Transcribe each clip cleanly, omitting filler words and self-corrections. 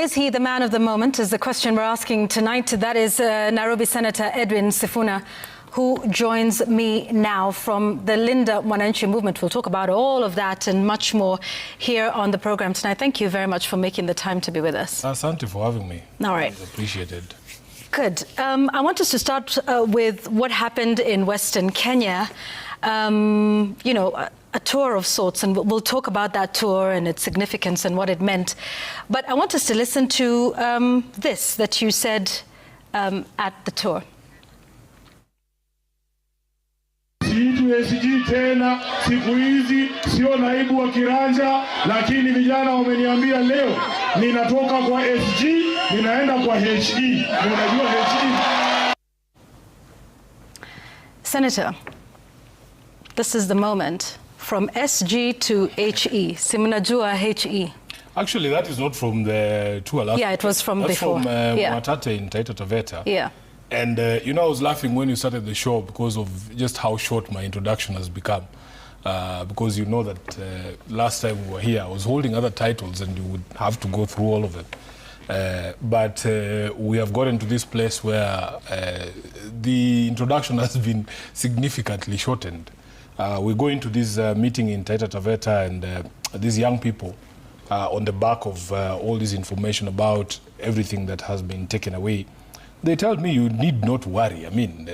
Is he the man of the moment, is the question we're asking tonight. That is Nairobi Senator Edwin Sifuna, who joins me now from the Linda Mwananchi movement. We'll talk about all of that and much more here on the program tonight. Thank you very much for making the time to be with us. Asante for having me. All right. It's appreciated. Good. I want us to start with what happened in Western Kenya. You know, a tour of sorts, and we'll talk about that tour and its significance and what it meant. But I want us to listen to this that you said at the tour. SG tena siku hizi sio naibu wa kiranja, lakini vijana wameniambia leo ninatoka kwa SG ninaenda kwa HE. Unajua HE? Senator, this is the moment from SG to HE. Simunajua HE. Actually, that is not from the tour last. Yeah, it was from That's before. From yeah. Mwatate in Taita Taveta. Yeah. And you know, I was laughing when you started the show because of just how short my introduction has become. Because you know that last time we were here, I was holding other titles and you would have to go through all of them. But we have gotten to this place where the introduction has been significantly shortened. We go into this meeting in Taita Taveta, and these young people, on the back of all this information about everything that has been taken away, they tell me you need not worry. I mean,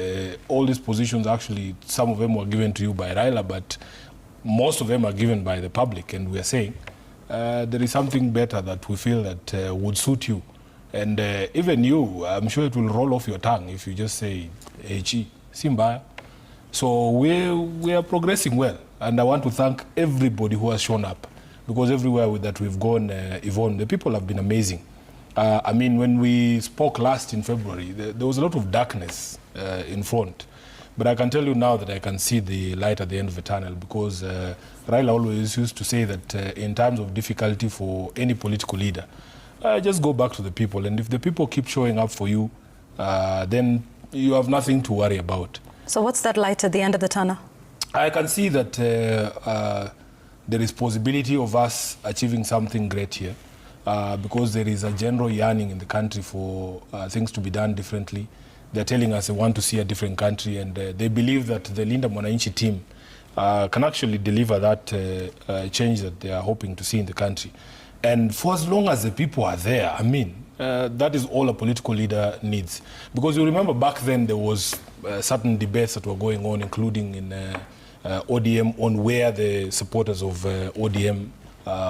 all these positions, actually, some of them were given to you by Raila, but most of them are given by the public. And we are saying there is something better that we feel that would suit you. And even you, I'm sure it will roll off your tongue if you just say, HE, Simba. So we are progressing well. And I want to thank everybody who has shown up. Because everywhere that we've gone, Yvonne, the people have been amazing. I mean, when we spoke last in February, there was a lot of darkness in front. But I can tell you now that I can see the light at the end of the tunnel, because Raila always used to say that in times of difficulty for any political leader, just go back to the people. And if the people keep showing up for you, then you have nothing to worry about. So what's that light at the end of the tunnel? I can see that there is possibility of us achieving something great here. Because there is a general yearning in the country for things to be done differently. They're telling us they want to see a different country, and they believe that the Linda Mwananchi team can actually deliver that change that they are hoping to see in the country. And for as long as the people are there, I mean, that is all a political leader needs. Because you remember back then there was certain debates that were going on, including in ODM, on where the supporters of ODM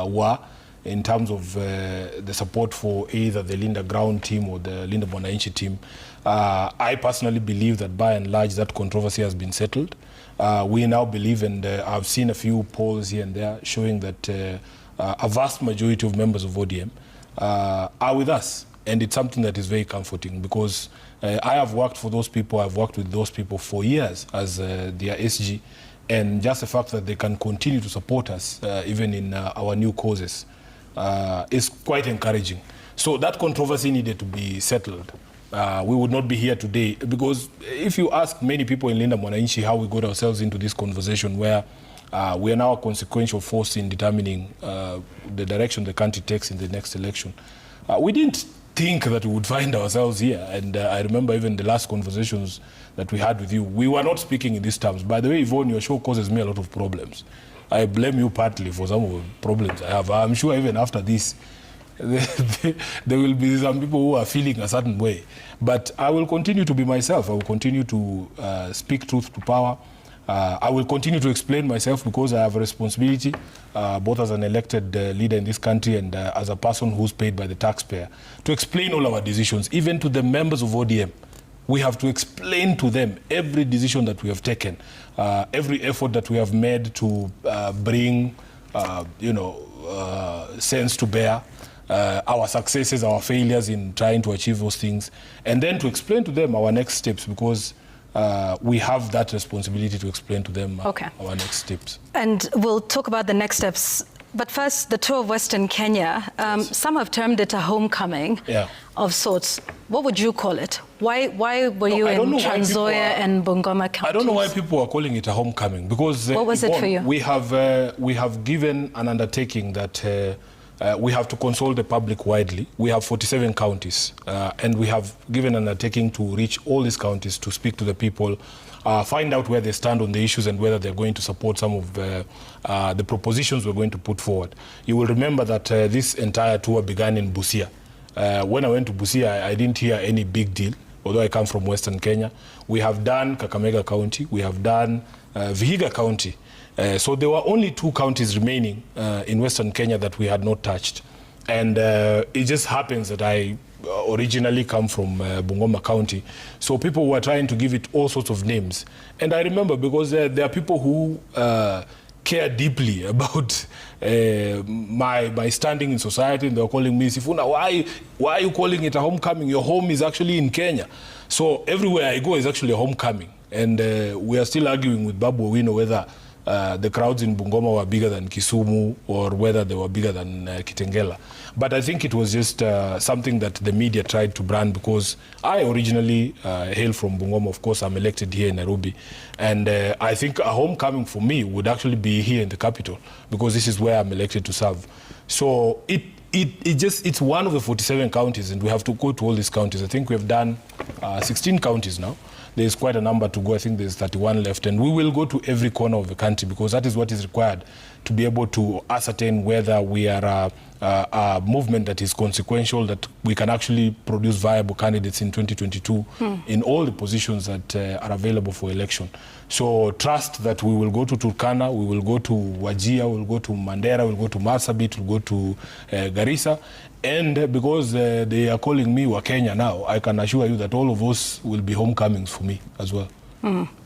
were, in terms of the support for either the Linda Ground team or the Linda Mwananchi team. I personally believe that by and large that controversy has been settled. We now believe, and I've seen a few polls here and there showing that a vast majority of members of ODM are with us. And it's something that is very comforting, because I have worked for those people, I've worked with those people for years as their SG. And just the fact that they can continue to support us, even in our new causes, is quite encouraging. So that controversy needed to be settled. We would not be here today, because if you ask many people in Linda Mwananchi how we got ourselves into this conversation where we are now a consequential force in determining the direction the country takes in the next election, we didn't think that we would find ourselves here. And I remember even the last conversations that we had with you, we were not speaking in these terms. By the way, Yvonne, your show causes me a lot of problems. I blame you partly for some of the problems I have. I'm sure even after this, there will be some people who are feeling a certain way. But I will continue to be myself. I will continue to speak truth to power. I will continue to explain myself, because I have a responsibility, both as an elected leader in this country and as a person who's paid by the taxpayer, to explain all our decisions, even to the members of ODM. We have to explain to them every decision that we have taken, every effort that we have made to bring, sense to bear, our successes, our failures in trying to achieve those things, and then to explain to them our next steps, because we have that responsibility to explain to them our next steps. And we'll talk about the next steps. But first, the tour of Western Kenya, yes. Some have termed it a homecoming of sorts. What would you call it? Why were you in Trans Nzoia and Bungoma counties? I don't know why people are calling it a homecoming, because what was it for you? We have given an undertaking that we have to consult the public widely. We have 47 counties, and we have given an undertaking to reach all these counties to speak to the people, find out where they stand on the issues and whether they're going to support some of the propositions we're going to put forward. You will remember that this entire tour began in Busia. When I went to Busia, I didn't hear any big deal, although I come from Western Kenya. We have done Kakamega County, we have done Vihiga County. So there were only 2 counties remaining in Western Kenya that we had not touched. And it just happens that I originally come from Bungoma County. So people were trying to give it all sorts of names. And I remember because there are people who care deeply about my standing in society, and they were calling me, Sifuna, why are you calling it a homecoming? Your home is actually in Kenya. So everywhere I go is actually a homecoming. And we are still arguing with Babu Owino whether the crowds in Bungoma were bigger than Kisumu or whether they were bigger than Kitengela. But I think it was just something that the media tried to brand, because I originally hail from Bungoma. Of course, I'm elected here in Nairobi. And I think a homecoming for me would actually be here in the capital, because this is where I'm elected to serve. So it's one of the 47 counties, and we have to go to all these counties. I think we have done 16 counties now. There's quite a number to go. I think there's 31 left. And we will go to every corner of the country, because that is what is required to be able to ascertain whether we are a movement that is consequential, that we can actually produce viable candidates in 2022 in all the positions that are available for election. So trust that we will go to Turkana, we will go to Wajir, we will go to Mandera, we will go to Marsabit, we will go to Garissa. And because they are calling me Wakenya now, I can assure you that all of us will be homecomings for me as well.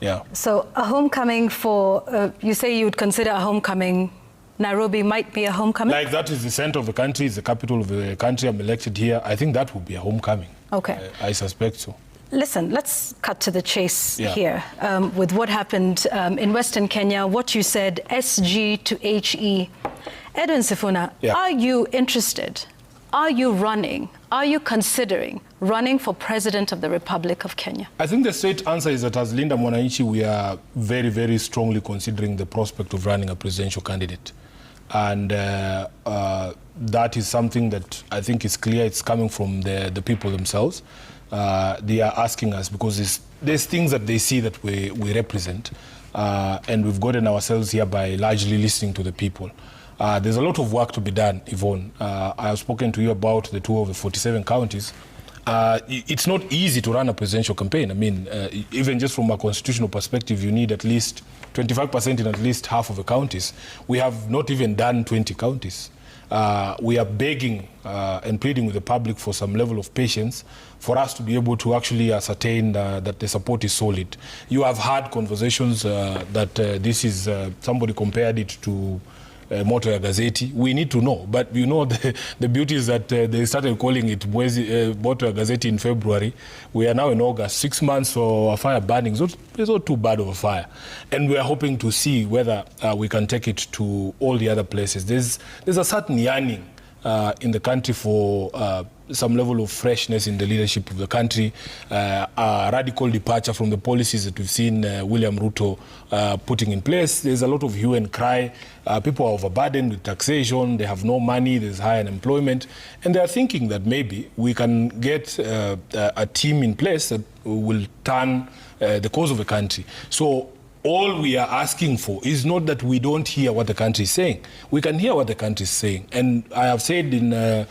Yeah. So a homecoming for, you say you would consider a homecoming, Nairobi might be a homecoming? Like that is the center of the country, it's the capital of the country, I'm elected here. I think that would be a homecoming. Okay. I suspect so. Listen, let's cut to the chase here with what happened in Western Kenya, what you said, SG to HE. Edwin Sifuna, are you interested? Are you running? Are you considering running for President of the Republic of Kenya? I think the straight answer is that as Linda Mwananchi, we are very, very strongly considering the prospect of running a presidential candidate. And that is something that I think is clear. It's coming from the people themselves. They are asking us because there's things that they see that we represent. And we've gotten ourselves here by largely listening to the people. There's a lot of work to be done, Yvonne. I have spoken to you about the tour of the 47 counties. It's not easy to run a presidential campaign. I mean, even just from a constitutional perspective, you need at least 25% in at least half of the counties. We have not even done 20 counties. We are begging and pleading with the public for some level of patience for us to be able to actually ascertain that the support is solid. You have had conversations that this is, somebody compared it to Moto ya Gazeti. We need to know, but you know the beauty is that they started calling it Moto ya Gazeti in February. We are now in August, 6 months for a fire burning. So it's not too bad of a fire, and we are hoping to see whether we can take it to all the other places. There's a certain yearning in the country for some level of freshness in the leadership of the country, a radical departure from the policies that we've seen William Ruto putting in place. There's a lot of hue and cry. People are overburdened with taxation, they have no money, there's high unemployment, and they are thinking that maybe we can get a team in place that will turn the course of the country. So all we are asking for is not that we don't hear what the country is saying. We can hear what the country is saying. And I have said in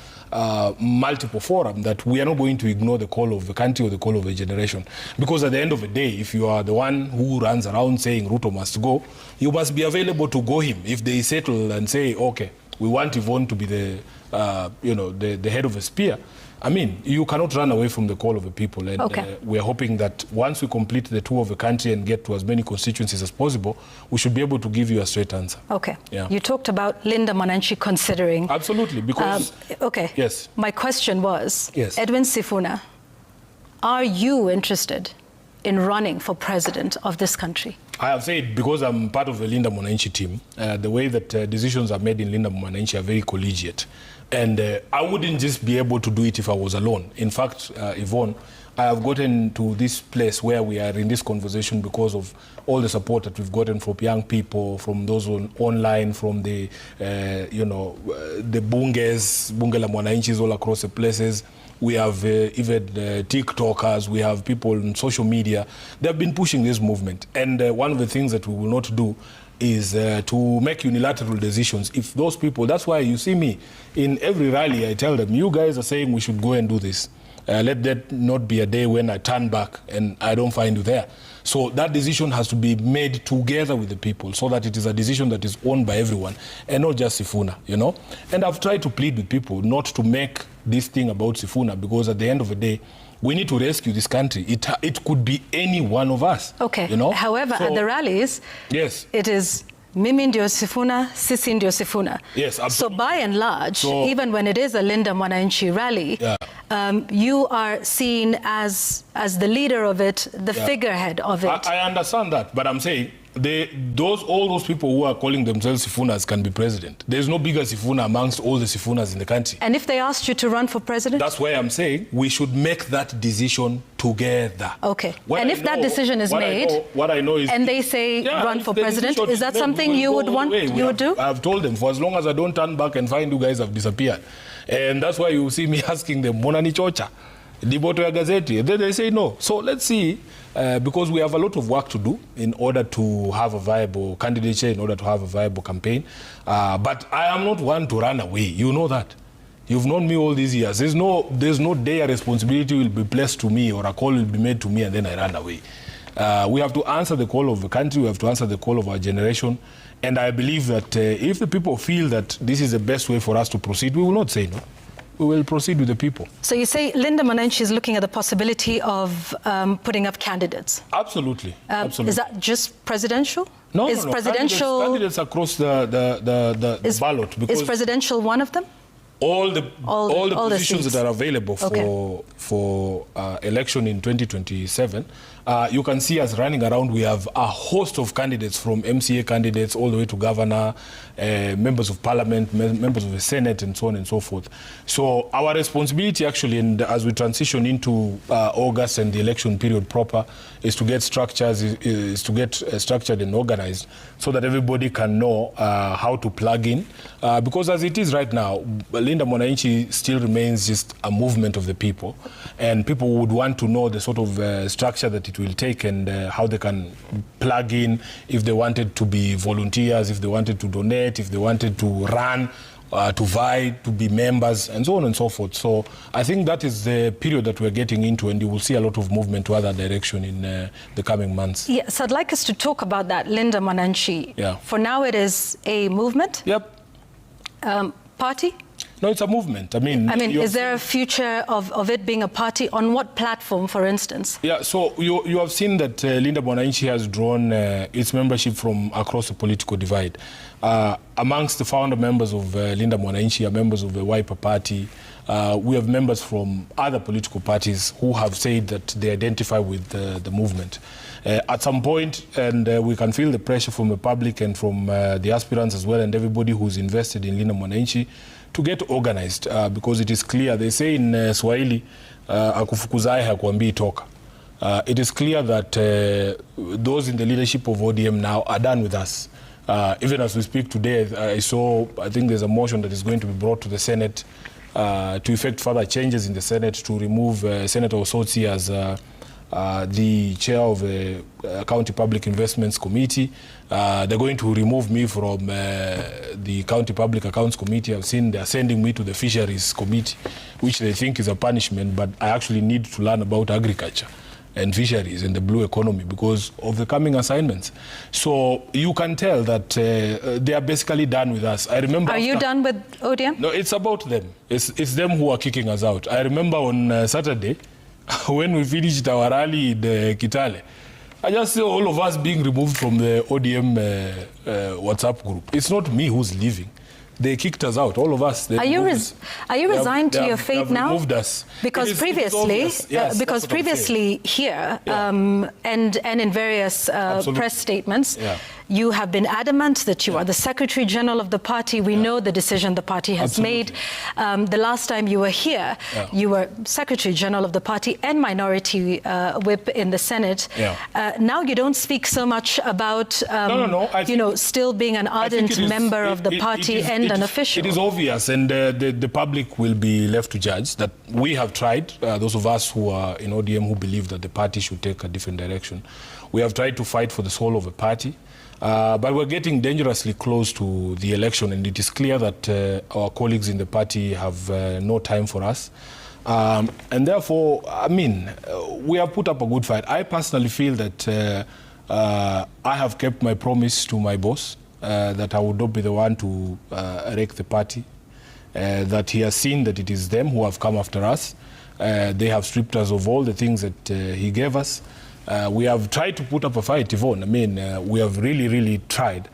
multiple forums that we are not going to ignore the call of the country or the call of a generation. Because at the end of the day, if you are the one who runs around saying Ruto must go, you must be available to go him. If they settle and say, okay, we want Yvonne to be the head of a spear, I mean, you cannot run away from the call of the people. And we are hoping that once we complete the tour of the country and get to as many constituencies as possible, we should be able to give you a straight answer. Okay. Yeah. You talked about Linda Mwananchi considering. Absolutely, because... Yes. My question was, Edwin Sifuna, are you interested in running for president of this country? I have said, because I'm part of the Linda Mwananchi team, the way that decisions are made in Linda Mwananchi are very collegiate. And I wouldn't just be able to do it if I was alone. In fact, Yvonne, I have gotten to this place where we are in this conversation because of all the support that we've gotten from young people, from those online, from the, the bunge la mwananchis all across the places. We have even TikTokers, we have people on social media. They have been pushing this movement. And one of the things that we will not do is to make unilateral decisions. If those people, that's why you see me in every rally, I tell them, you guys are saying we should go and do this. Let that not be a day when I turn back and I don't find you there. So that decision has to be made together with the people so that it is a decision that is owned by everyone and not just Sifuna, you know. And I've tried to plead with people not to make this thing about Sifuna, because at the end of the day, we need to rescue this country. It could be any one of us. Okay. You know? However, at the rallies, yes, it is mimi ndio Sifuna, sisi ndio Sifuna. Yes, absolutely. So by and large, even when it is a Linda Mwananchi rally, you are seen as the leader of it, the figurehead of it. I understand that, but I'm saying all those people who are calling themselves Sifunas can be president. There's no bigger Sifuna amongst all the Sifunas in the country. And if they asked you to run for president? That's why I'm saying we should make that decision together. Okay. And if that decision is made, what I know is, and they say run for president, is that something you would want, you would do? I've told them, for as long as I don't turn back and find you guys have disappeared. And that's why you see me asking them, Mona ni chocha? Diboto ya gazeti? Then they say no. So let's see, because we have a lot of work to do in order to have a viable candidature, in order to have a viable campaign. But I am not one to run away. You know that. You've known me all these years. There's no day a responsibility will be placed to me or a call will be made to me and then I run away. We have to answer the call of the country. We have to answer the call of our generation. And I believe that if the people feel that this is the best way for us to proceed, we will not say no. We will proceed with the people. So you say Linda Mwananchi is looking at the possibility of putting up candidates? Absolutely. Absolutely. Is that just presidential? No, is presidential candidates across the ballot. Because is presidential one of them? All the positions that are available for election in 2027, you can see us running around. We have a host of candidates, from MCA candidates all the way to governor, members of parliament, members of the Senate, and so on and so forth. So our responsibility actually, and as we transition into August and the election period proper, is to get structures, structured and organized so that everybody can know how to plug in. Because as it is right now, Linda Mwananchi still remains just a movement of the people, and people would want to know the sort of structure that it will take and how they can plug in, if they wanted to be volunteers, if they wanted to donate, if they wanted to run, to vie, to be members, and so on and so forth. So I think that is the period that we're getting into, and you will see a lot of movement to other direction in the coming months. Yes, so I'd like us to talk about that, Linda Mwananchi. Yeah. For now, it is a movement? Yep. Party? No, it's a movement. I mean, is there a future of it being a party? On what platform, for instance? Yeah, so you have seen that Linda Mwananchi has drawn its membership from across the political divide. Amongst the founder members of Linda Mwananchi are members of the Wiper Party. We have members from other political parties who have said that they identify with the movement. At some point, and we can feel the pressure from the public and from the aspirants as well, and everybody who's invested in Linda Mwananchi, to get organized, because it is clear, they say in Swahili, akufukuzae hakuambii toka. It is clear that those in the leadership of ODM now are done with us. Even as we speak today, I think there's a motion that is going to be brought to the Senate to effect further changes in the Senate to remove Senator Osotsi as the chair of the County Public Investments Committee. They're going to remove me from the County Public Accounts Committee. I've seen they're sending me to the Fisheries Committee, which they think is a punishment, but I actually need to learn about agriculture and fisheries and the blue economy because of the coming assignments. So you can tell that they are basically done with us. I remember. Are you done with ODM? No, it's about them. It's them who are kicking us out. I remember on Saturday, when we finished our rally in Kitale, I just see all of us being removed from the ODM WhatsApp group. It's not me who's leaving. They kicked us out, all of us. Are you resigned to your fate now? Removed us. Because previously, here and in various press statements, You have been adamant that you are the Secretary General of the party. We know the decision the party has made. The last time you were here, you were Secretary General of the party and Minority Whip in the Senate. Now you don't speak so much about, still being an ardent member of the party and an official. It is obvious, and the public will be left to judge that we have tried, those of us who are in ODM who believe that the party should take a different direction. We have tried to fight for the soul of a party. But we're getting dangerously close to the election, and it is clear that our colleagues in the party have no time for us. And therefore, I mean, we have put up a good fight. I personally feel that I have kept my promise to my boss, that I would not be the one to wreck the party, that he has seen that it is them who have come after us. They have stripped us of all the things that he gave us. We have tried to put up a fight, Yvonne. I mean, we have really tried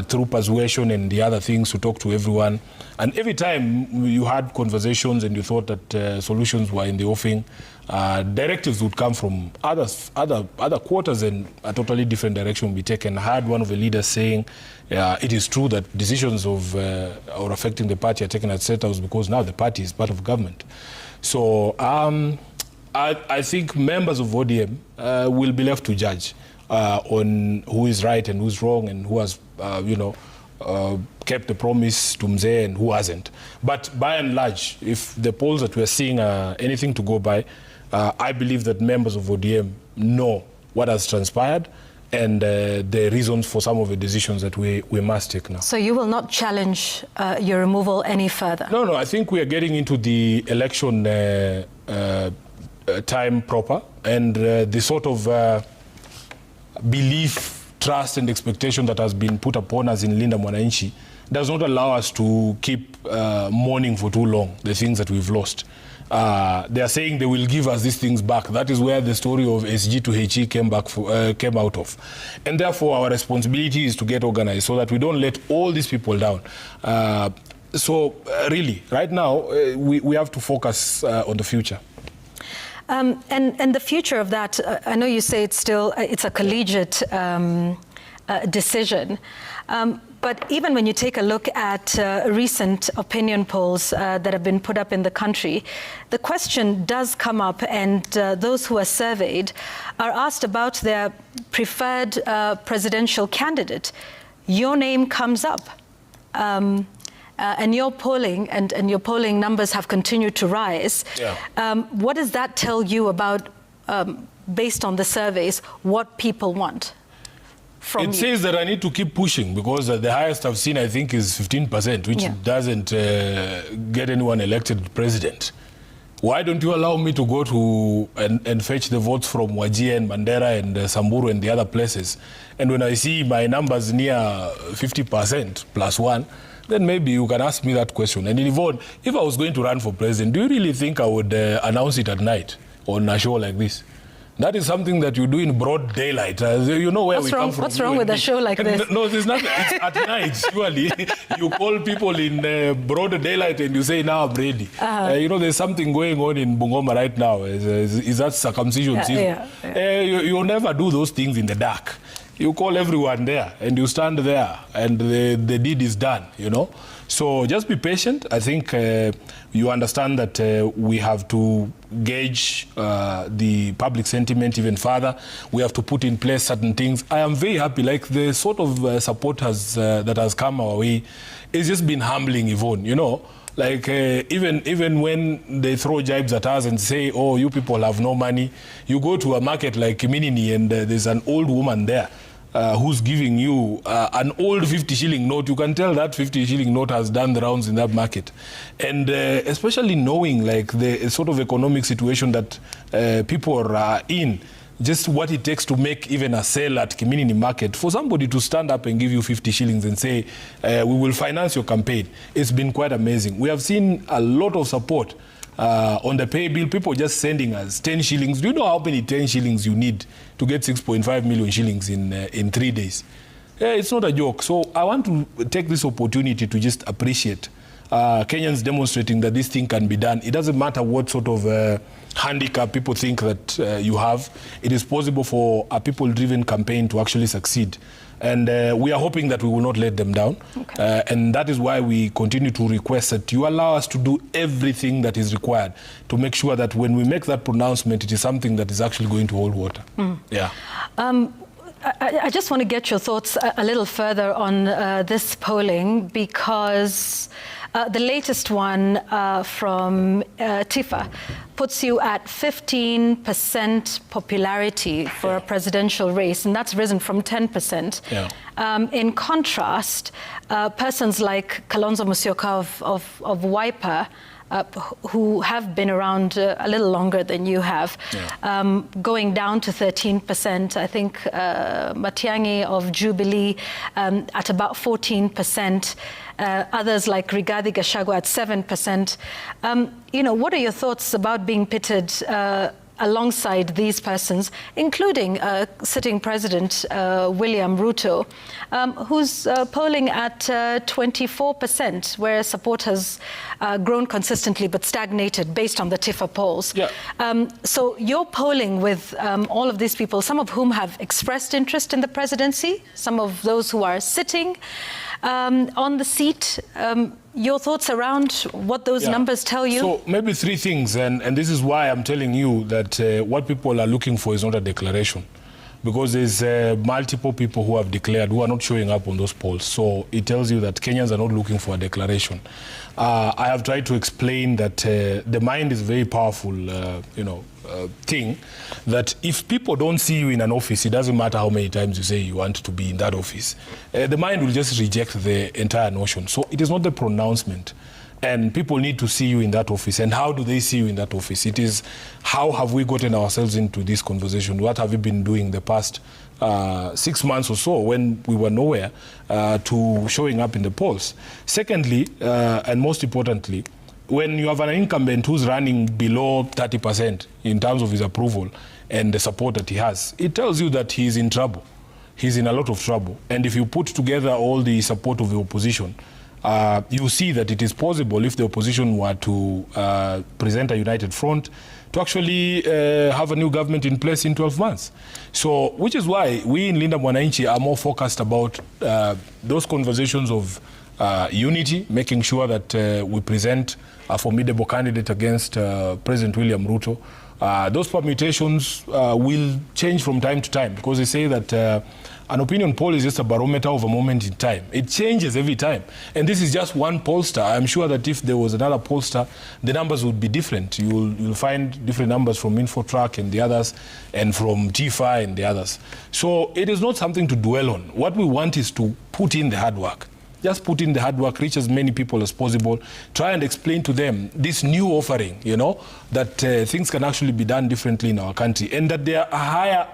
through persuasion and the other things to talk to everyone. And every time you had conversations and you thought that solutions were in the offing, directives would come from other quarters and a totally different direction would be taken. I had one of the leaders saying it is true that decisions of or affecting the party are taken at State House because now the party is part of government. So I think members of ODM will be left to judge on who is right and who's wrong and who has, kept the promise to Mzee and who hasn't. But by and large, if the polls that we're seeing are anything to go by, I believe that members of ODM know what has transpired and the reasons for some of the decisions that we must take now. So you will not challenge your removal any further? No, I think we are getting into the election time proper, and the sort of belief, trust and expectation that has been put upon us in Linda Mwananchi does not allow us to keep mourning for too long the things that we've lost. They are saying they will give us these things back. That is where the story of SG to HE came out of. And therefore our responsibility is to get organized so that we don't let all these people down. Really, right now, we have to focus on the future. And the future of that, I know you say it's a collegiate decision, but even when you take a look at recent opinion polls that have been put up in the country, the question does come up, and those who are surveyed are asked about their preferred presidential candidate. Your name comes up. And your polling and your polling numbers have continued to rise. What does that tell you about, based on the surveys, what people want from you? It says that I need to keep pushing because the highest I've seen, I think, is 15%, which doesn't get anyone elected president. Why don't you allow me to go to and fetch the votes from Wajir and Mandera and Samburu and the other places? And when I see my numbers near 50% plus one, then maybe you can ask me that question. And Yvonne, if I was going to run for president, do you really think I would announce it at night on a show like this? That is something that you do in broad daylight. You know where we come from. What's wrong with a show like this? No, there's nothing. It's at night, surely. You call people in broad daylight and you say, now I'm ready. There's something going on in Bungoma right now. Is that circumcision season? You'll never do those things in the dark. You call everyone there and you stand there and the deed is done, So just be patient. I think you understand that we have to gauge the public sentiment even further. We have to put in place certain things. I am very happy, like the sort of support that has come our way. It's just been humbling, Yvonne, Like even when they throw jibes at us and say, oh, you people have no money, you go to a market like Kiminini and there's an old woman there who's giving you an old 50 shilling note. You can tell that 50 shilling note has done the rounds in that market. And especially knowing like the sort of economic situation that people are in, just what it takes to make even a sale at community market, for somebody to stand up and give you 50 shillings and say, we will finance your campaign, it's been quite amazing. We have seen a lot of support on the pay bill, people just sending us 10 shillings. Do you know how many 10 shillings you need to get 6.5 million shillings in 3 days? It's not a joke. So I want to take this opportunity to just appreciate Kenyans demonstrating that this thing can be done. It doesn't matter what sort of handicap people think that you have. It is possible for a people-driven campaign to actually succeed. And we are hoping that we will not let them down. Okay. And that is why we continue to request that you allow us to do everything that is required to make sure that when we make that pronouncement, it is something that is actually going to hold water. Yeah. I just want to get your thoughts a little further on this polling, because the latest one from TIFA puts you at 15% popularity for a presidential race, and that's risen from 10%. Yeah. In contrast, persons like Kalonzo Musyoka of Wiper, who have been around a little longer than you have, yeah, going down to 13%. I think Matiang'i of Jubilee at about 14%. Others like Rigathi Gachagua at 7%. You know, what are your thoughts about being pitted alongside these persons, including sitting President William Ruto, who's polling at 24%, where support has grown consistently but stagnated based on the TIFA polls. Yeah. So you're polling with all of these people, some of whom have expressed interest in the presidency, some of those who are sitting on the seat. Your thoughts around what those numbers tell you? So maybe three things, and this is why I'm telling you that what people are looking for is not a declaration, because there's multiple people who have declared who are not showing up on those polls. So it tells you that Kenyans are not looking for a declaration. I have tried to explain that the mind is a very powerful, thing, that if people don't see you in an office, it doesn't matter how many times you say you want to be in that office. The mind will just reject the entire notion. So it is not the pronouncement. And people need to see you in that office. And how do they see you in that office? It is, how have we gotten ourselves into this conversation? What have we been doing the past 6 months or so when we were nowhere to showing up in the polls? Secondly, and most importantly, when you have an incumbent who's running below 30% in terms of his approval and the support that he has, it tells you that he's in trouble. He's in a lot of trouble. And if you put together all the support of the opposition, you see that it is possible, if the opposition were to present a united front, to actually have a new government in place in 12 months. So, which is why we in Linda Mwananchi are more focused about those conversations of unity, making sure that we present a formidable candidate against President William Ruto. Those permutations will change from time to time, because they say that an opinion poll is just a barometer of a moment in time. It changes every time. And this is just one pollster. I'm sure that if there was another pollster, the numbers would be different. You'll find different numbers from InfoTrack and the others, and from TIFA and the others. So it is not something to dwell on. What we want is to put in the hard work. Just put in the hard work, reach as many people as possible, try and explain to them this new offering, that things can actually be done differently in our country, and that there are higher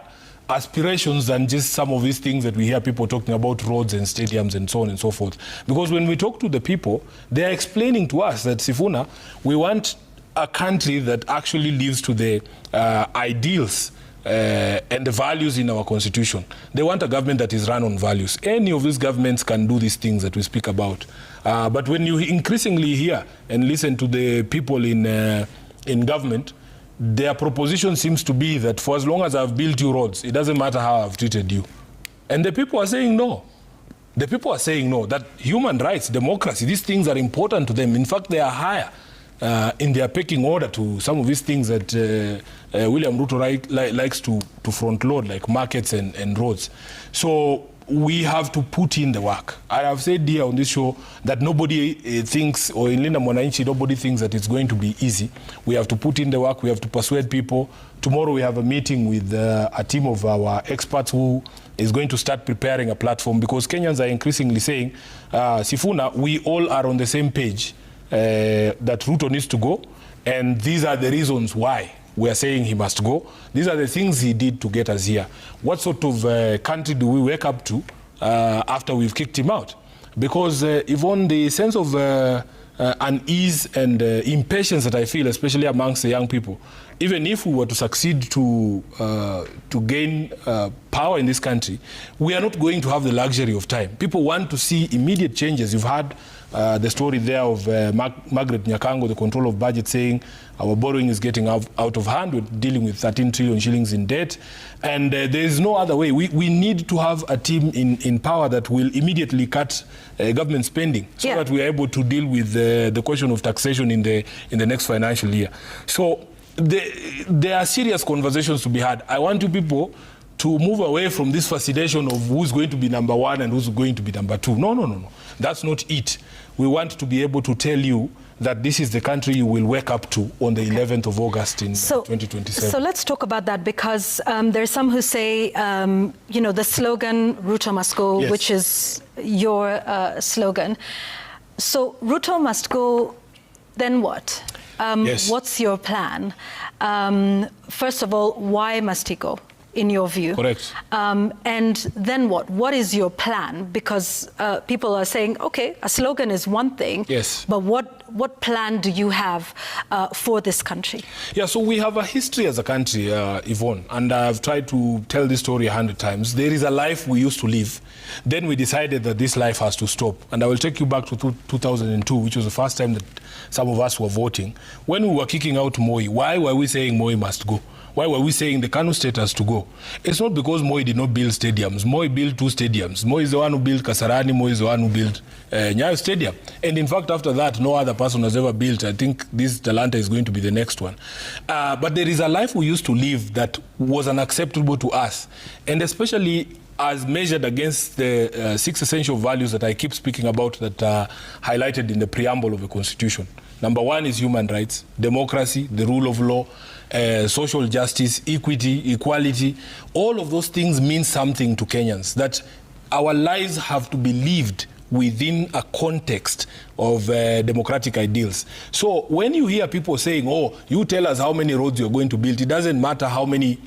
aspirations than just some of these things that we hear people talking about, roads and stadiums and so on and so forth. Because when we talk to the people, they are explaining to us that, Sifuna, we want a country that actually lives to the ideals and the values in our constitution. They want a government that is run on values. Any of these governments can do these things that we speak about. But when you increasingly hear and listen to the people in government, their proposition seems to be that for as long as I've built you roads, it doesn't matter how I've treated you. And the people are saying no. The people are saying no, that human rights, democracy, these things are important to them. In fact, they are higher in their pecking order to some of these things that William Ruto likes to front load, like markets and roads. So we have to put in the work. I have said here on this show that nobody thinks, or in Linda Mwananchi, nobody thinks that it's going to be easy. We have to put in the work. We have to persuade people. Tomorrow we have a meeting with a team of our experts who is going to start preparing a platform, because Kenyans are increasingly saying, Sifuna, we all are on the same page that Ruto needs to go, and these are the reasons why we are saying he must go. These are the things he did to get us here. What sort of country do we wake up to after we've kicked him out? Because Yvonne, the sense of unease and impatience that I feel, especially amongst the young people, even if we were to succeed to gain power in this country, we are not going to have the luxury of time. People want to see immediate changes. You've had the story there of Margaret Nyakango, the control of budget, saying our borrowing is getting out of hand. We're dealing with 13 trillion shillings in debt. And there is no other way. We need to have a team in power that will immediately cut government spending so that we are able to deal with the question of taxation in the next financial year. So there are serious conversations to be had. I want you people to move away from this fascination of who's going to be number one and who's going to be number two. No. That's not it. We want to be able to tell you that this is the country you will wake up to on the 11th of August in 2027. So let's talk about that, because there's some who say, the slogan, Ruto must go, which is your slogan. So Ruto must go, then what? What's your plan? First of all, why must he go, in your view? Correct. And then what? What is your plan? Because people are saying, okay, a slogan is one thing, but what plan do you have for this country? Yeah, so we have a history as a country, Yvonne, and I've tried to tell this story 100 times. There is a life we used to live. Then we decided that this life has to stop. And I will take you back to 2002, which was the first time that some of us were voting. When we were kicking out Moi, why were we saying Moi must go? Why were we saying the Kano state has to go? It's not because Moi did not build stadiums. Moi built 2 stadiums. Moi is the one who built Kasarani. Moi is the one who built Nyayo Stadium. And in fact, after that, no other person has ever built. I think this Talanta is going to be the next one. But there is a life we used to live that was unacceptable to us. And especially as measured against the 6 essential values that I keep speaking about that are highlighted in the preamble of the Constitution. Number 1 is human rights, democracy, the rule of law, social justice, equity, equality. All of those things mean something to Kenyans, that our lives have to be lived within a context of democratic ideals. So when you hear people saying, oh, you tell us how many roads you're going to build, it doesn't matter how many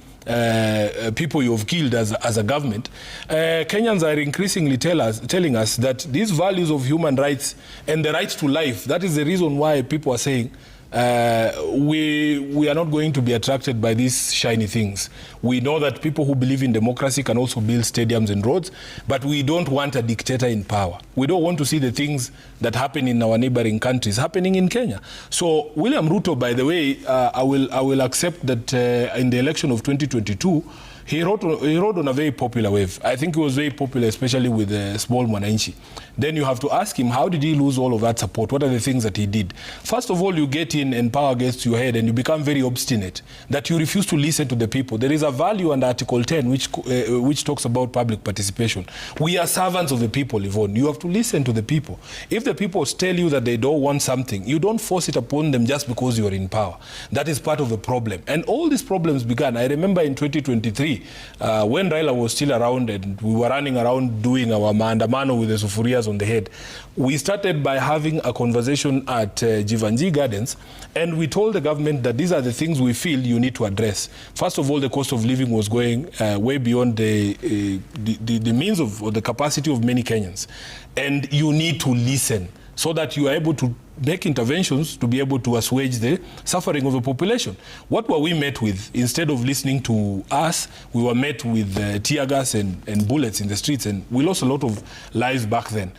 people you've killed as a government. Kenyans are increasingly telling us that these values of human rights and the right to life, that is the reason why people are saying we are not going to be attracted by these shiny things. We know that people who believe in democracy can also build stadiums and roads, but we don't want a dictator in power. We don't want to see the things that happen in our neighboring countries happening in Kenya. So William Ruto, by the way, I will accept that in the election of 2022, he rode on a very popular wave. I think he was very popular, especially with the small Mwananchi. Then you have to ask him, how did he lose all of that support? What are the things that he did? First of all, you get in and power gets to your head and you become very obstinate, that you refuse to listen to the people. There is a value under Article 10 which talks about public participation. We are servants of the people, Yvonne. You have to listen to the people. If the people tell you that they don't want something, you don't force it upon them just because you are in power. That is part of the problem. And all these problems began. I remember in 2023, when Raila was still around and we were running around doing our maandamano with the sufurias on the head, we started by having a conversation at Jivanji Gardens, and we told the government that these are the things we feel you need to address. First of all, the cost of living was going way beyond the means of or the capacity of many Kenyans, and you need to listen so that you are able to make interventions to be able to assuage the suffering of the population. What were we met with? Instead of listening to us, we were met with tear gas and bullets in the streets, and we lost a lot of lives back then.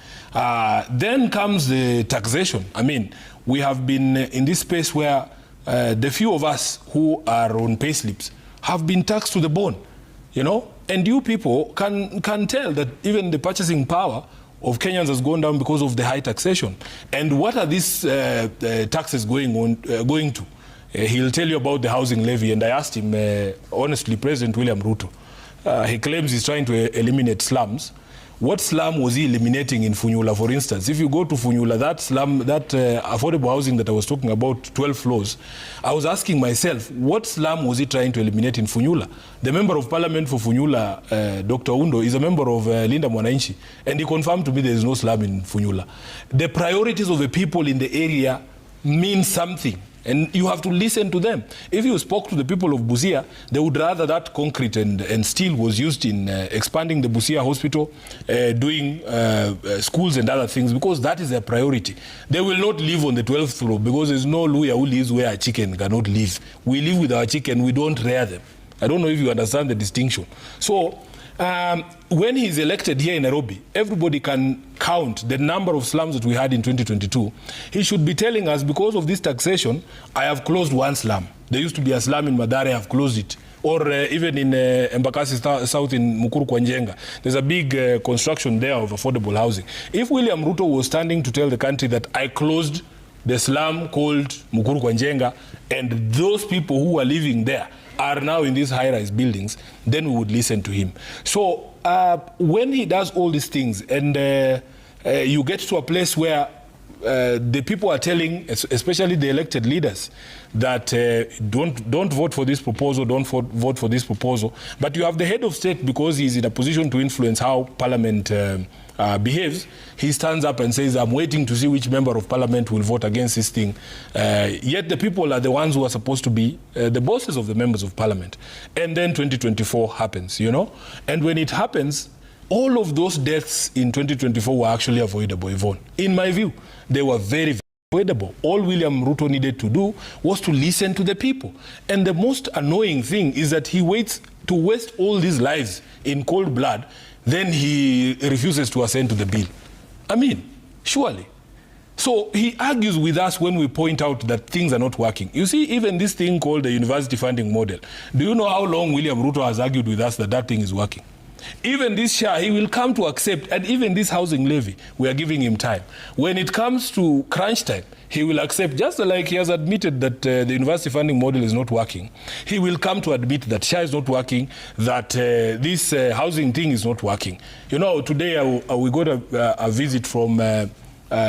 Then comes the taxation. I mean, we have been in this space where the few of us who are on pay slips have been taxed to the bone, you know? And you people can tell that even the purchasing power of Kenyans has gone down because of the high taxation. And what are these taxes going to? He'll tell you about the housing levy. And I asked him, honestly, President William Ruto, he claims he's trying to eliminate slums. What slum was he eliminating in Funyula, for instance? If you go to Funyula, that slum, that affordable housing that I was talking about, 12 floors, I was asking myself, what slum was he trying to eliminate in Funyula? The member of parliament for Funyula, Dr. Undo, is a member of Linda Mwananchi, and he confirmed to me there is no slum in Funyula. The priorities of the people in the area mean something, and you have to listen to them. If you spoke to the people of Busia, they would rather that concrete and steel was used in expanding the Busia hospital, doing schools and other things, because that is their priority. They will not live on the 12th floor because there's no Luya who lives where a chicken cannot live. We live with our chicken, we don't rear them. I don't know if you understand the distinction. So When he's elected here in Nairobi, everybody can count the number of slums that we had in 2022. He should be telling us, because of this taxation, I have closed one slum. There used to be a slum in Mathare, I have closed it. Or even in Embakasi South in Mukuru kwa Njenga, there's a big construction there of affordable housing. If William Ruto was standing to tell the country that I closed the slum called Mukuru kwa Njenga, and those people who are living there are now in these high-rise buildings, then we would listen to him. So when he does all these things, and you get to a place where the people are telling, especially the elected leaders, that don't vote for this proposal, don't vote for this proposal. But you have the head of state, because he's in a position to influence how parliament behaves. He stands up and says, I'm waiting to see which member of parliament will vote against this thing. Yet the people are the ones who are supposed to be the bosses of the members of parliament. And then 2024 happens, you know. And when it happens, all of those deaths in 2024 were actually avoidable, Yvonne. In my view, they were very, very avoidable. All William Ruto needed to do was to listen to the people. And the most annoying thing is that he waits to waste all these lives in cold blood, then he refuses to assent to the bill. I mean, surely. So he argues with us when we point out that things are not working. You see, even this thing called the university funding model, do you know how long William Ruto has argued with us that that thing is working? Even this share, he will come to accept, and even this housing levy, we are giving him time. When it comes to crunch time, he will accept, just like he has admitted that the university funding model is not working. He will come to admit that share is not working, that this housing thing is not working. You know, today we got a visit from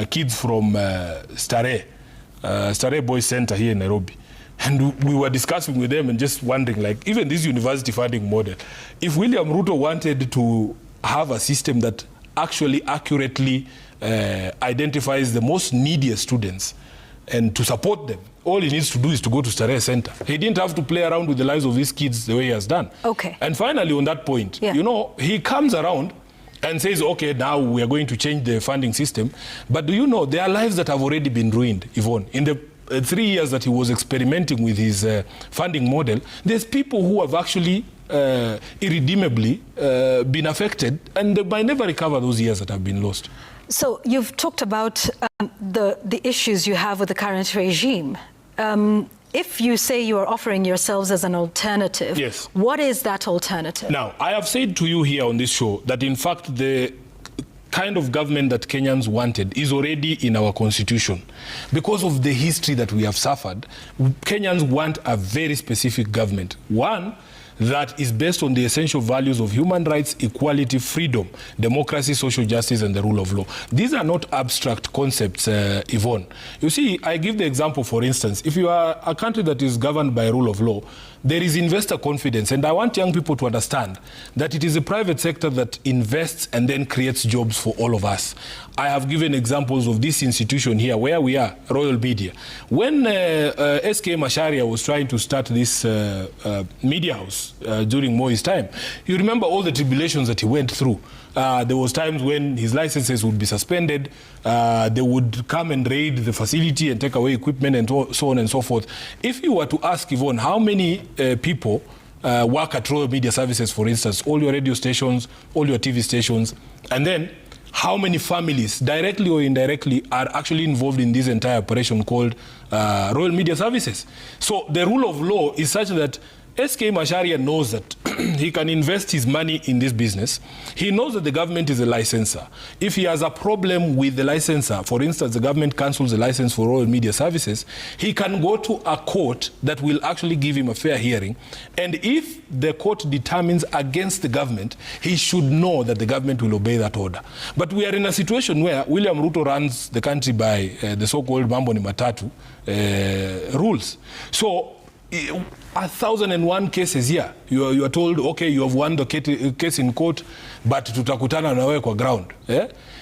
kids from Starehe Boys Center here in Nairobi. And we were discussing with them and just wondering, like, even this university funding model, if William Ruto wanted to have a system that actually accurately identifies the most needy students and to support them, all he needs to do is to go to Starehe Center. He didn't have to play around with the lives of these kids the way he has done. Okay. And finally, on that point, you know, he comes around and says, okay, now we are going to change the funding system. But do you know, there are lives that have already been ruined, Yvonne. In the 3 years that he was experimenting with his funding model, there's people who have actually irredeemably been affected, and they might never recover those years that have been lost. So you've talked about the issues you have with the current regime. If you say you are offering yourselves as an alternative, yes, what is that alternative? Now, I have said to you here on this show that, in fact, the kind of government that Kenyans wanted is already in our constitution. Because of the history that we have suffered, Kenyans want a very specific government. One that is based on the essential values of human rights, equality, freedom, democracy, social justice, and the rule of law. These are not abstract concepts, Yvonne. You see, I give the example, for instance, if you are a country that is governed by rule of law, there is investor confidence. And I want young people to understand that it is the private sector that invests and then creates jobs for all of us. I have given examples of this institution here, where we are, Royal Media. When SK Macharia was trying to start this media house during Moi's time, you remember all the tribulations that he went through. There was times when his licenses would be suspended. They would come and raid the facility and take away equipment and so on and so forth. If you were to ask Yvonne, how many people work at Royal Media Services, for instance, all your radio stations, all your TV stations, and then how many families, directly or indirectly, are actually involved in this entire operation called Royal Media Services? So the rule of law is such that SK Macharia knows that he can invest his money in this business. He knows that the government is a licensor. If he has a problem with the licensor, for instance, the government cancels the license for Royal Media Services, he can go to a court that will actually give him a fair hearing. And if the court determines against the government, he should know that the government will obey that order. But we are in a situation where William Ruto runs the country by the so-called Mambo ni Matatu rules. So 1,001 cases here. You are told, okay, you have won the case in court, but tutakutana na wewe kwa ground.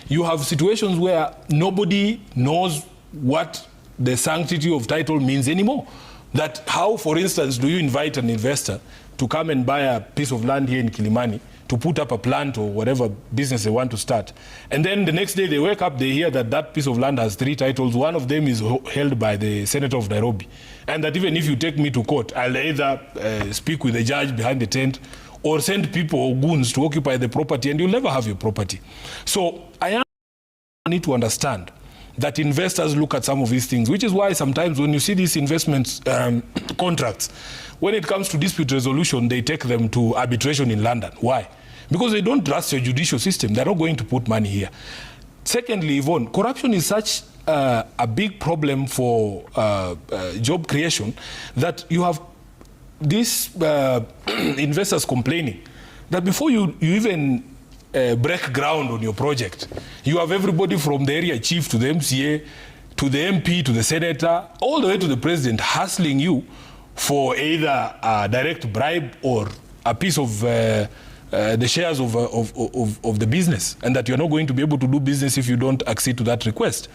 You have situations where nobody knows what the sanctity of title means anymore. That how, for instance, do you invite an investor to come and buy a piece of land here in Kilimani to put up a plant or whatever business they want to start, and then the next day they wake up, they hear that that piece of land has 3 titles. One of them is held by the Senator of Nairobi, and that even if you take me to court, I'll either speak with the judge behind the tent, or send people or goons to occupy the property, and you'll never have your property. So I need to understand that investors look at some of these things, which is why sometimes when you see these investment contracts, when it comes to dispute resolution, they take them to arbitration in London. Why? Because they don't trust your judicial system. They're not going to put money here. Secondly, Yvonne, corruption is such a big problem for job creation that you have these investors complaining that before you even break ground on your project, you have everybody from the area chief to the MCA, to the MP, to the senator, all the way to the president hassling you for either a direct bribe or a piece of the shares of the business, and that you're not going to be able to do business if you don't accede to that request.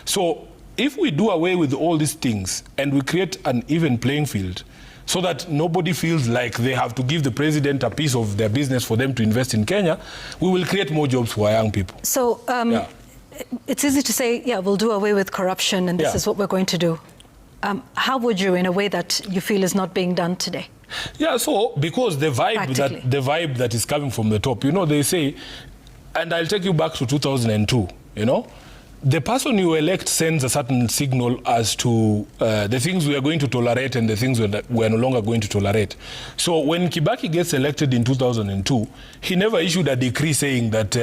So if we do away with all these things and we create an even playing field so that nobody feels like they have to give the president a piece of their business for them to invest in Kenya, we will create more jobs for our young people. So it's easy to say, yeah, we'll do away with corruption and this is what we're going to do. How would you, in a way that you feel is not being done today? Yeah, so because the vibe that is coming from the top, you know, they say, and I'll take you back to 2002, you know, the person you elect sends a certain signal as to the things we are going to tolerate and the things we are no longer going to tolerate. So when Kibaki gets elected in 2002, he never issued a decree saying that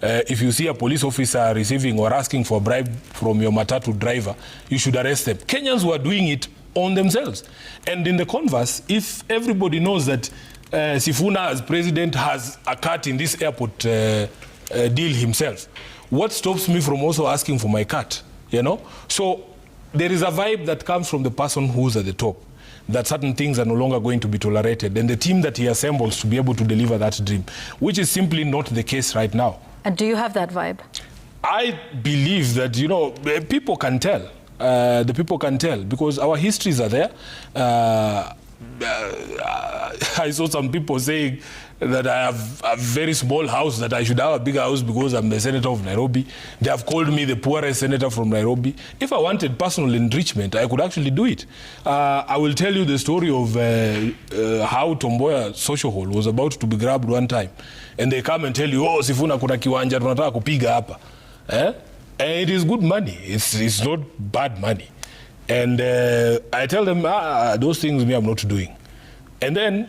if you see a police officer receiving or asking for a bribe from your matatu driver, you should arrest them. Kenyans were doing it on themselves. And in the converse, if everybody knows that Sifuna as president has a cut in this airport deal himself, what stops me from also asking for my cut, you know? So there is a vibe that comes from the person who's at the top, that certain things are no longer going to be tolerated, and the team that he assembles to be able to deliver that dream, which is simply not the case right now. And do you have that vibe? I believe that, you know, people can tell. The people can tell because our histories are there. I saw some people saying that I have a very small house, that I should have a bigger house because I'm the senator of Nairobi. They have called me the poorest senator from Nairobi. If I wanted personal enrichment, I could actually do it. I will tell you the story of how Tomboya Social Hall was about to be grabbed one time. And they come and tell you, oh, Sifuna kuna kiwanja tunataka kupiga hapa. And it is good money. It's not bad money. And I tell them, those things me I'm not doing. And then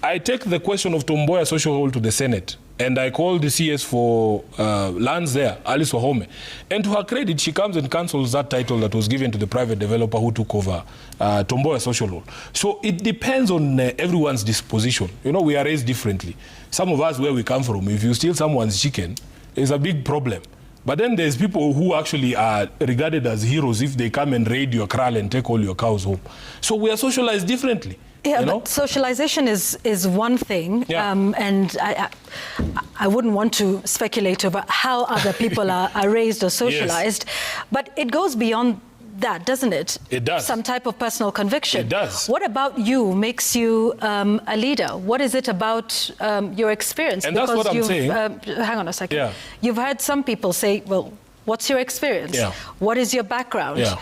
I take the question of Tomboya Social Hall to the Senate. And I call the CS for lands there, Alice Wahome. And to her credit, she comes and cancels that title that was given to the private developer who took over Tomboya Social Hall. So it depends on everyone's disposition. You know, we are raised differently. Some of us, where we come from, if you steal someone's chicken, it's a big problem. But then there's people who actually are regarded as heroes if they come and raid your kraal and take all your cows home. So we are socialized differently. Yeah, but socialization is one thing, and I wouldn't want to speculate about how other people are raised or socialized, but it goes beyond that, doesn't it? It does. Some type of personal conviction. It does. What about you makes you a leader? What is it about your experience? And that's what I'm saying. Hang on a second. Yeah. You've heard some people say, well, what's your experience? Yeah. What is your background? Yeah.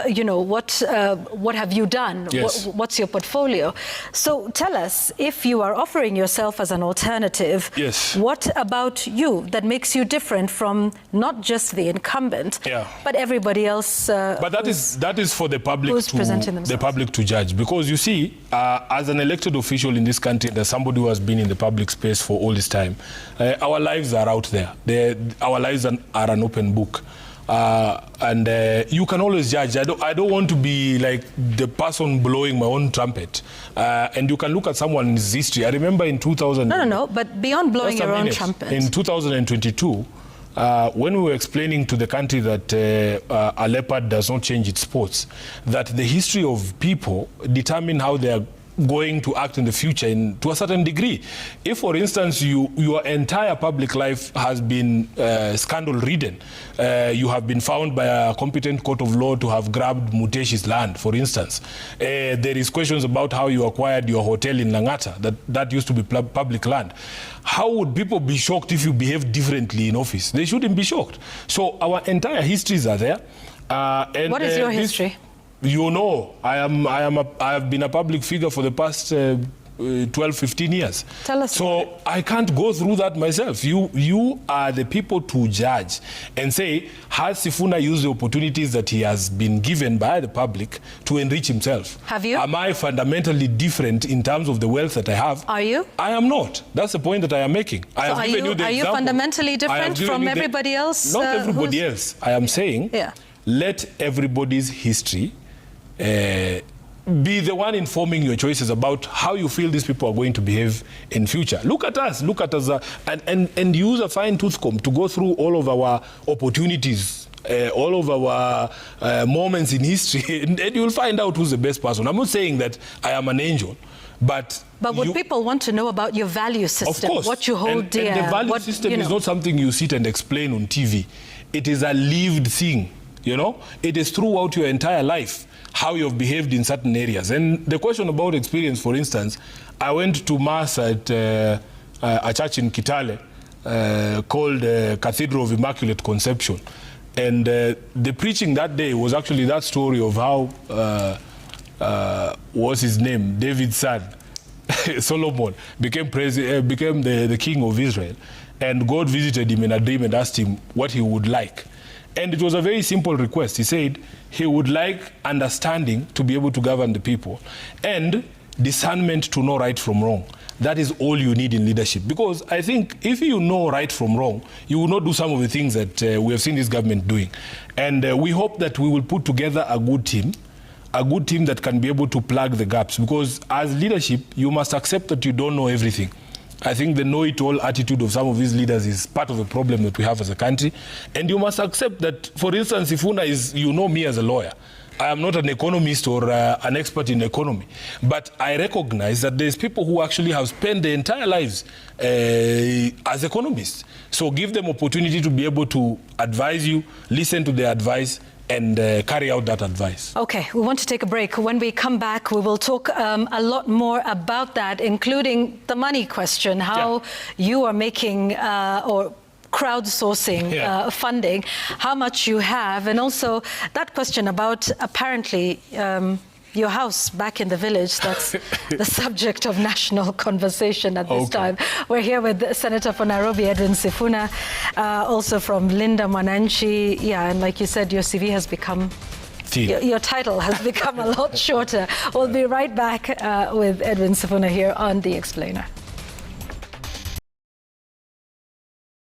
You know, what have you done? Yes. What's your portfolio? So tell us, if you are offering yourself as an alternative, what about you that makes you different from not just the incumbent, but everybody else? But that is for the public to judge, because you see, as an elected official in this country, there's somebody who has been in the public space for all this time. Our lives are out there. Our lives are an open book, and you can always judge. I don't want to be like the person blowing my own trumpet, and you can look at someone's history. I remember in 2000. No, but beyond blowing your own trumpet. In 2022, when we were explaining to the country that a leopard does not change its spots, that the history of people determine how they are going to act in the future to a certain degree. If, for instance, your entire public life has been scandal-ridden, you have been found by a competent court of law to have grabbed Muteshi's land, for instance. There is questions about how you acquired your hotel in Langata, that used to be public land. How would people be shocked if you behave differently in office? They shouldn't be shocked. So our entire histories are there. And what is your history? You know, I have been a public figure for the past 12, 15 years. Tell us. So I can't go through that myself. You are the people to judge and say, has Sifuna used the opportunities that he has been given by the public to enrich himself? Have you? Am I fundamentally different in terms of the wealth that I have? Are you? I am not. That's the point that I am making. I have given you the Are you example. fundamentally different from everybody else? Not everybody else. I am saying, let everybody's history be the one informing your choices about how you feel these people are going to behave in future. Look at us and use a fine-tooth comb to go through all of our opportunities, all of our moments in history, and you'll find out who's the best person. I'm not saying that I am an angel, but what people want to know about your value system, of course, what you hold dear. And the value system is not something you sit and explain on TV. It is a lived thing, you know? It is throughout your entire life, how you've behaved in certain areas. And the question about experience, for instance, I went to Mass at a church in Kitale called Cathedral of Immaculate Conception. And the preaching that day was actually that story of how, what's his name, David's son, Solomon, became the king of Israel. And God visited him in a dream and asked him what he would like. And it was a very simple request. He said he would like understanding to be able to govern the people and discernment to know right from wrong. That is all you need in leadership. Because I think if you know right from wrong, you will not do some of the things that we have seen this government doing. And we hope that we will put together a good team that can be able to plug the gaps. Because as leadership, you must accept that you don't know everything. I think the know-it-all attitude of some of these leaders is part of the problem that we have as a country. And you must accept that, for instance, Sifuna is, you know me as a lawyer. I am not an economist or an expert in economy. But I recognize that there's people who actually have spent their entire lives as economists. So give them opportunity to be able to advise you, listen to their advice, and carry out that advice. Okay, we want to take a break. When we come back, we will talk a lot more about that, including the money question, how you are making or crowdsourcing funding, how much you have, and also that question about apparently your house back in the village. That's the subject of national conversation at this time. We're here with Senator for Nairobi, Edwin Sifuna, also from Linda Mwananchi. Yeah, and like you said, your CV has become, your title has become a lot shorter. We'll be right back with Edwin Sifuna here on The Explainer.